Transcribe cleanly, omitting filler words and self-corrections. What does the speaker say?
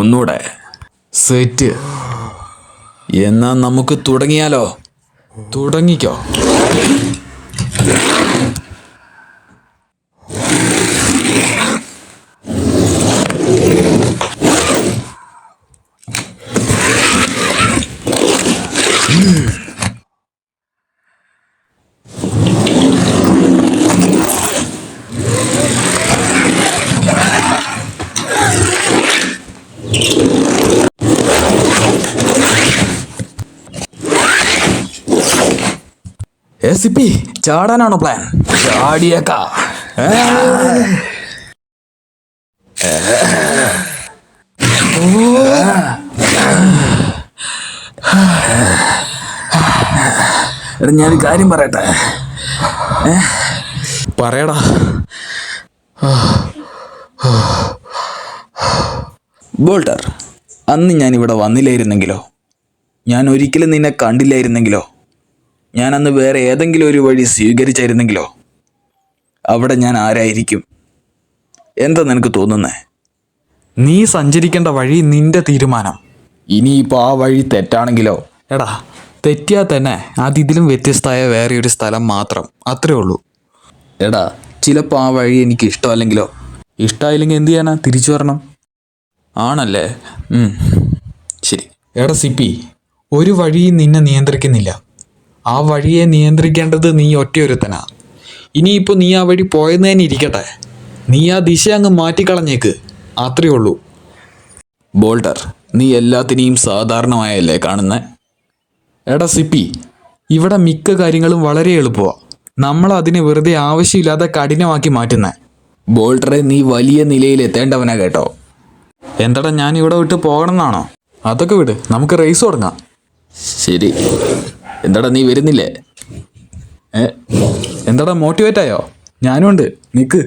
ഒന്നൂടെ. സെറ്റ്. എന്നാ നമുക്ക് തുടങ്ങിയാലോ? തുടങ്ങിക്കോ. എസിപ്പി ചാടാനാണോ പ്ലാൻ? ചാടിയേക്കാ. ഞാൻ കാര്യം പറയട്ടെ. പറയടാ. ബോൾട്ടർ, അന്ന് ഞാനിവിടെ വന്നില്ലായിരുന്നെങ്കിലോ, ഞാൻ ഒരിക്കലും നിന്നെ കണ്ടില്ലായിരുന്നെങ്കിലോ, ഞാൻ അന്ന് വേറെ ഏതെങ്കിലും ഒരു വഴി സ്വീകരിച്ചായിരുന്നെങ്കിലോ, അവിടെ ഞാൻ ആരായിരിക്കും? എന്താ നിനക്ക് തോന്നുന്നേ? നീ സഞ്ചരിക്കേണ്ട വഴി നിന്റെ തീരുമാനം. ഇനിയിപ്പോൾ ആ വഴി തെറ്റാണെങ്കിലോ? എടാ, തെറ്റിയാൽ തന്നെ അതിതിലും വ്യത്യസ്തമായ വേറെ ഒരു സ്ഥലം മാത്രം, അത്രേ ഉള്ളൂ. എടാ, ചിലപ്പോൾ ആ വഴി എനിക്ക് ഇഷ്ടമല്ലെങ്കിലോ? ഇഷ്ടമായില്ലെങ്കിൽ എന്ത് ചെയ്യാനാ? തിരിച്ചു വരണം. ആണല്ലേ? ശരി. എടാ സിപ്പി, ഒരു വഴിയും നിന്നെ നിയന്ത്രിക്കുന്നില്ല. ആ വഴിയെ നിയന്ത്രിക്കേണ്ടത് നീ ഒറ്റയൊരുത്തനാ. ഇനിയിപ്പോൾ നീ ആ വഴി പോയെന്ന് തന്നെ ഇരിക്കട്ടെ, നീ ആ ദിശ അങ്ങ് മാറ്റിക്കളഞ്ഞേക്ക്, അത്രേ ഉള്ളൂ. ബോൾട്ടർ, നീ എല്ലാത്തിനെയും സാധാരണമായല്ലേ കാണുന്നേ? എടാ സിപ്പി, ഇവിടെ മിക്ക കാര്യങ്ങളും വളരെ എളുപ്പമാണ്. നമ്മൾ അതിനെ വെറുതെ ആവശ്യമില്ലാതെ കഠിനമാക്കി മാറ്റുന്നേ. ബോൾട്ടറെ, നീ വലിയ നിലയിൽ എത്തേണ്ടവനാ കേട്ടോ. എന്താടാ, ഞാൻ ഇവിടെ വിട്ട് പോകണമെന്നാണോ? അതൊക്കെ വിട്, നമുക്ക് റേസ് തുടങ്ങാം. ശരി. എന്താടാ, നീ വരുന്നില്ലേ? എന്താടാ, മോട്ടിവേറ്റ് ആയോ? ഞാനും ഉണ്ട്, നിൽക്ക്.